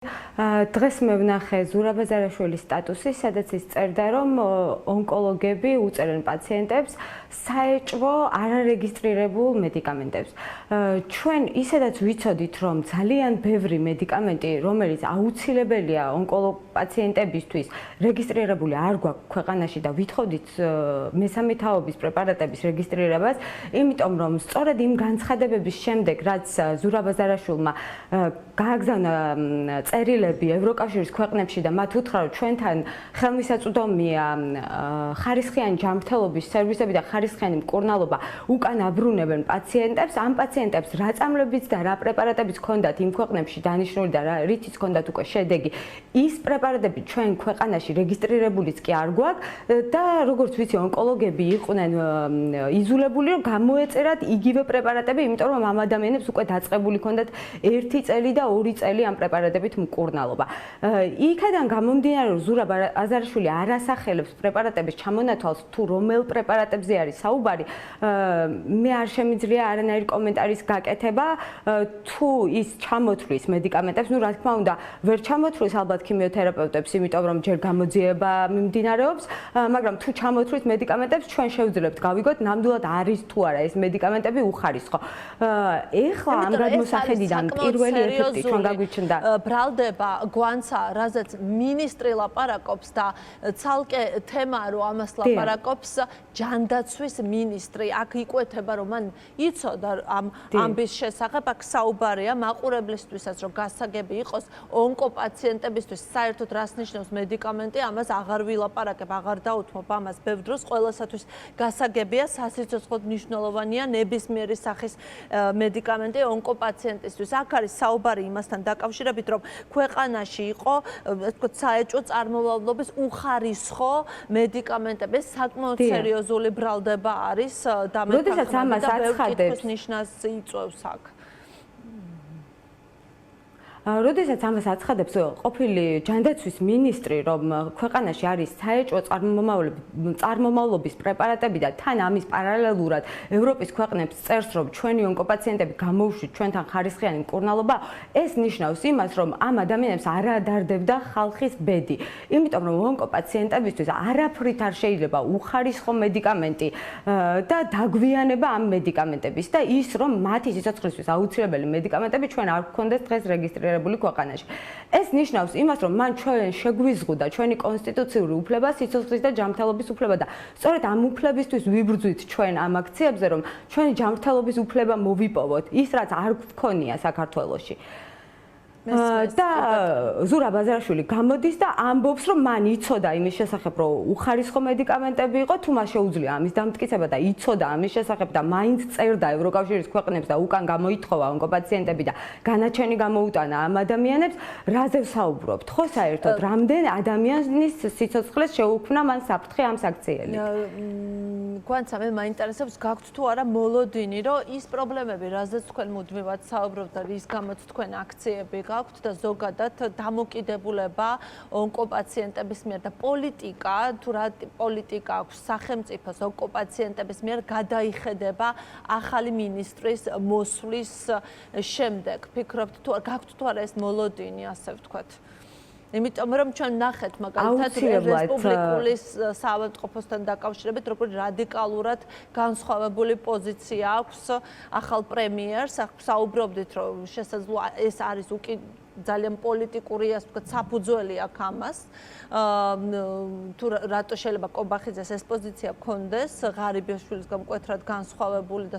დღეს მე ვნახე ზურაბ აზარაშვილის სტატუსი, სადაც ის წერდა, რომ ონკოლოგები უწერენ პაციენტებს საეჭვო არარეგისტრირებულ მედიკამენტებს. ჩვენ ისედაც ვიცოდით, რომ ძალიან ბევრი მედიკამენტი, რომელიც აუცილებელია ონკოლოგ პაციენტებისთვის, რეგისტრირებული არ გვაქვს ქვეყანაში და ვითხოვდით მესამე თაობის პრეპარატების რეგისტრირებას, იმიტომ რომ სწორედ იმ განცხადებების შემდეგ, რაც ზურაბ აზარაშვილმა გააგზავნა წერილები ევროკავშირის ქვეყნებში და მათ უთხრა, რომ ჩვენთან ხელმისაწვდომია ხარისხიანი ჯანმრთელობის სერვისები და ხარისხიანი მკურნალობა უკან აბრუნებენ პაციენტებს, ამ პაციენტებს რა წამლებიც და რა პრეპარატებიც ჰქონდათ იმ ქვეყნებში დანიშნული და რითიც ჰქონდათ უკვე შედეგი, ის პრეპარატები ჩვენ ქვეყანაში რეგისტრირებულიც კი არ გვაქვს და როგორც ვიცი, ონკოლოგები იყვნენ იზოლებული, რომ გამოეწერათ იგივე პრეპარატები, იმიტომ რომ ამ ადამიანებს უკვე დაწყებული ჰქონდათ 1 წელი და 2 წელი ამ პრეპარატებით მკურნალობა. იქიდან გამომდინარე, რომ ზურაბ აზარაშვილი არ ასახელებს პრეპარატების ჩამონათვალს, თუ რომელ პრეპარატებზე არის საუბარი, მე არ შემიძლია არანაირი კომენტარის გაკეთება, თუ ის ჩამოთვლის მედიკამენტებს, ну რა თქმა უნდა, ვერ ჩამოთვლის ალბათ ქიმიოთერაპევტებს, იმიტომ რომ ჯერ გამოძიება მიმდინარეობს, მაგრამ თუ ჩამოთვლის მედიკამენტებს, ჩვენ შევძლებთ გავიგოთ, ნამდვილად არის თუ არა ეს მედიკამენტები უხარისხო. ეხლა ამ გადმოსახედიდან პირველი ეფექტი ჩვენ გაგვიჩნდა ბრალდება გვანცა, რაზეც ministri ლაპარაკობს და ცალკე თემა რო ამას ლაპარაკობს, ჯანდაცვის ministri აქ იკვეთება, რომ მან იცოდა ამ ამბის შესახებ, აქ საუბარია მაყურებლისთვისაც, რომ გასაგები იყოს ონკოპაციენტებისთვის საერთოდ რას ნიშნავს მედიკამენტი, ამას აღარ ვილაპარაკებ, აღარ დაუთმობ ამას ბევრ დროს, ყველასათვის გასაგებია, სასიცოცხლოდ მნიშვნელოვანია ნებისმიერი სახის მედიკამენტი ონკოპაციენტისთვის. აქ არის საუბარი იმასთან დაკავშირებით, რომ ქვეყანაში იყო, ასე ვთქვათ, საეჭვო წარმომავლობის უხარისხო მედიკამენტები, ეს საკმაოდ სერიოზული ბრალდება არის და მე თვითონ ამას ნიშნავს იწვევს აქ. როდესაც ამას აცხადებს ყოფილი ჯანდაცვის ministri, რომ ქვეყანაში არის საეჭვო წარმომავლობის პრეპარატები და თან ამის პარალელურად ევროპის ქვეყნებს წერს, რომ ჩვენი ონკოპაციენტები გამოუშვით ჩვენთან ხარისხიანი მკურნალობა, ეს ნიშნავს იმას, რომ ამ ადამიანებს არ ადარდებდა ხალხის ბედი. იმიტომ რომ ონკოპაციენტებისთვის არაფრით არ შეიძლება უხარისხო მედიკამენტი და დაგვიანება ამ მედიკამენტების და ის, რომ მათი სიცოცხლისთვის აუცილებელი მედიკამენტები ჩვენ არ გვქონდეს დღეს რეგისტრირებული ქვეყანაში. ეს ნიშნავს იმას, რომ მან ჩვენ შეგვიზღუდა ჩვენი კონსტიტუციური უფლება, სიცოცხლის და ჯანმრთელობის უფლება და სწორედ ამ უფლებისთვის ვიბრძვით ჩვენ ამ აქციებზე, რომ ჩვენი ჯანმრთელობის უფლება მოვიპოვოთ, ის რაც არ გვქონია საქართველოში. და ზურაბ აზარაშვილი გამოდის და ამბობს, რომ მან იცოდა იმის შესახებ, რომ უხარისხო მედიკამენტები იყო, თუ მას შეუძლია ამის დამტკიცება და იცოდა ამის შესახებ და მაინც წერდა ევროკავშირის ქვეყნებს და უკან გამოითხოვა ონკოპაციენტები და განაჩენი გამოუტანა ამ ადამიანებს, რაზე ვსაუბრობთ? ხო, საერთოდ რამდენ ადამიანის სიცოცხლეს შეუქმნა მან საფრთხე ამ საქციელით? გვანცა მე მაინტერესებს, გაქვთ თუ არა მოლოდინი, რომ ის პრობლემები, რაზეც თქვენ მუდმივად საუბრობთ და რის გამოც თქვენ აქციები გაქვთ და ზოგადად დამოკიდებულება ონკოპაციენტების მიერ და პოლიტიკა, თუ რა პოლიტიკა აქვს სახელმწიფოს ონკოპაციენტების მიერ გადაიხედება ახალი ministris მოსვლის შემდეგ. ფიქრობთ თუ გაქვთ თუ არა ეს მოლოდინი, ასე ვთქვათ? იმიტომ რომ ჩვენ ნახეთ მაგალითად რესპუბლიკური საავადმყოფოსთან დაკავშირებით, როგორც რადიკალურად განსხვავებული პოზიცია აქვს ახალ პრემიერს. საუბრობდით, რომ შესაძლოა ეს არის ძალიან პოლიტიკური, ასე ვთქვათ, საფუძველი აქ ამას. თუ რატო შეიძლება კობახიძეს ეს პოზიცია ჰქონდეს, ღარიბაშვილის გამკვეთრად განსხვავებული და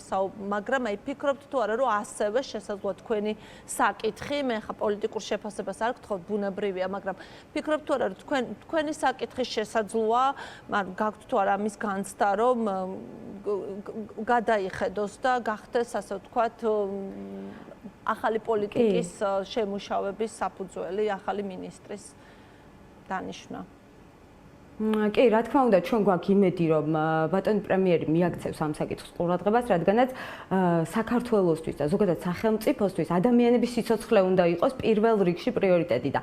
მაგრამ აი ფიქრობთ თუ არა, რომ ასევე შესაძლოა თქვენი საკითხი, მე ხა პოლიტიკურ შეფასებას არ გთხოვთ, ბუნებრივია, მაგრამ ფიქრობთ თუ არა, რომ თქვენი საკითხი შესაძლოა, მაგრამ გაქვთ თუ არა ამის განცდა, რომ გადაიხედოს და გახდეს, ასე ვთქვათ, ახალი პოლიტიკის შემუშავების საფუძველი, ახალი ministris დანიშნა. კი, რა თქმა უნდა, ჩვენ გვაქვს იმედი, რომ ბატონი პრემიერი მიაქცევს ამ საკითხს ყურადღებას, რადგანაც საქართველოსთვის და ზოგადად სახელმწიფოსთვის ადამიანების სიცოცხლე უნდა იყოს პირველ რიგში პრიორიტეტი და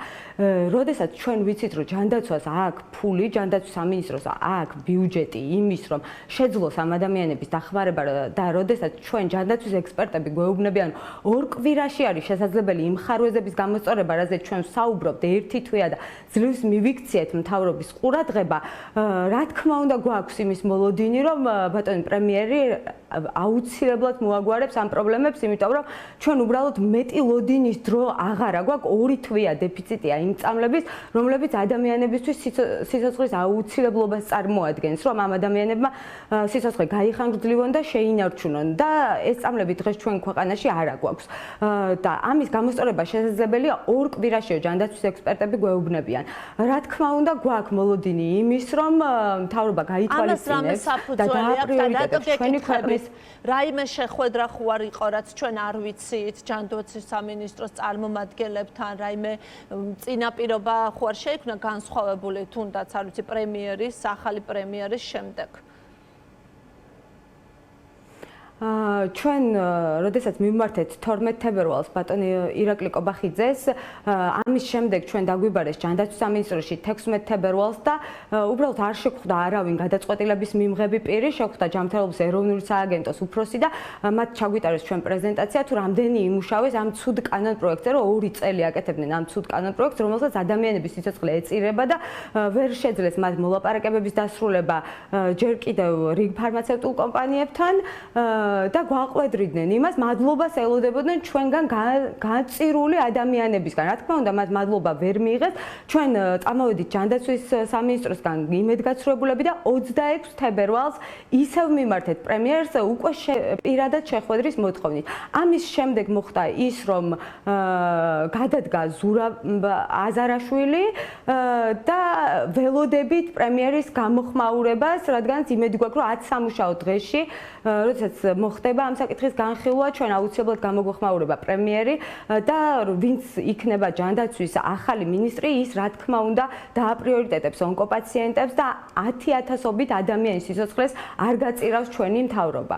როდესაც ჩვენ ვიცით, რომ ჯანდაცვას აქვს ფული, ჯანდაცვის სამინისტროს აქვს ბიუჯეტი იმის, რომ შეძლოს ამ ადამიანების დახმარება და როდესაც ჩვენ ჯანდაცვის ექსპერტები გვეუბნებიან, ორ კვირაში არის შესაძლებელი იმ ხარვეზების გამოსწორება, რაზეც ჩვენ ვსაუბრობთ ერთი თვეა და ძლივს მივიქციეთ მთავრობის ყურადღება. რა თქმა უნდა გვაქვს იმის მოლოდინი, რომ ბატონი პრემიერი აუცილებლად მოაგვარებს ამ პრობლემებს, იმიტომ რომ ჩვენ უბრალოდ მეტი ლოდინის დრო აღარა გვაქვს, ორი თვეა დეფიციტია იმ წამლების, რომლებიც ადამიანებისთვის სიცოცხლის აუცილებლობას წარმოადგენს, რომ ამ ადამიანებმა სიცოცხლე გაიხანგრძლივონ და შეინარჩუნონ და ეს წამლები დღეს ჩვენ ქვეყანაში არ აგვაქვს. და ამის გამოსწორება შესაძლებელია ორ კვირაშიო ჯანდაცვის ექსპერტები გვეუბნებიან. რა თქმა უნდა გვაქვს მოლოდინი იმის, რომ მთავრობა გაითვალისწინებს და დააპრიორიტეტებს ჩვენი ქვეყნის რაიმე შეხვედრა ხო არ იყო, რაც ჩვენ არ ვიცით ჯანდაცვის სამინისტროს წარმომადგენლებთან, რაიმე წინაპირობა ხო არ შეიქმნა განსხვავებული თუნდაც არ ვიცი პრემიერის, ახალი პრემიერის შემდეგ. ჩვენ როდესაც მივმართეთ 12 თებერვალს ბატონი ირაკლი კობახიძეს, ამის შემდეგ ჩვენ დაგვიბარეს ჯანდაცვის სამინისტროში 16 თებერვალს და უბრალოდ არ შეხვდა არავინ გადაწყვეტილების მიმღები პირი, შეხვდა ჯანმრთელობის ეროვნული სააგენტოს უფროსი და მათ ჩაგვიტარეს ჩვენ პრეზენტაცია თუ რამდენი იმუშავეს ამ ცუდ კანონ პროექტზე, რომ 2 წელი აკეთებდნენ ამ ცუდ კანონ პროექტს, რომელსაც ადამიანების სიცოცხლე ეწირება და ვერ შეძლეს მათ მოლაპარაკებების დასრულება ჯერ კიდევ რიგ ფარმაცევტულ კომპანიებთან. და გვაყვედრიდნენ იმას, მადლობას ელოდებოდნენ ჩვენგან გაწირული ადამიანებისგან. რა თქმა უნდა, მათ მადლობა ვერ მიიღეს. ჩვენ წამოვედით ჯანდაცვის სამინისტროსგან იმედგაცრუებულები და 26 თებერვალს ისევ მიმართეთ პრემიერს უკვე პირადად შეხვედრის მოთხოვნით. ამის შემდეგ მოხდა ის, რომ გადადგა ზურაბ აზარაშვილი და ველოდებით პრემიერის გამოხმაურებას, რადგანაც იმედი გვაქვს, რომ 10 სამუშაო დღეში, როდესაც მოხდება ამ საკითხის განხილვა, ჩვენ აუცილებლად გამოგვეხმაურება პრემიერი და ვინც იქნება ჯანდაცვის ახალი მინისტრი, ის რა თქმა უნდა დააპრიორიტეტებს ონკოპაციენტებს და 10,000-ობით ადამიანის სიცოცხლეს არ გაწირავს ჩვენი მთავრობა.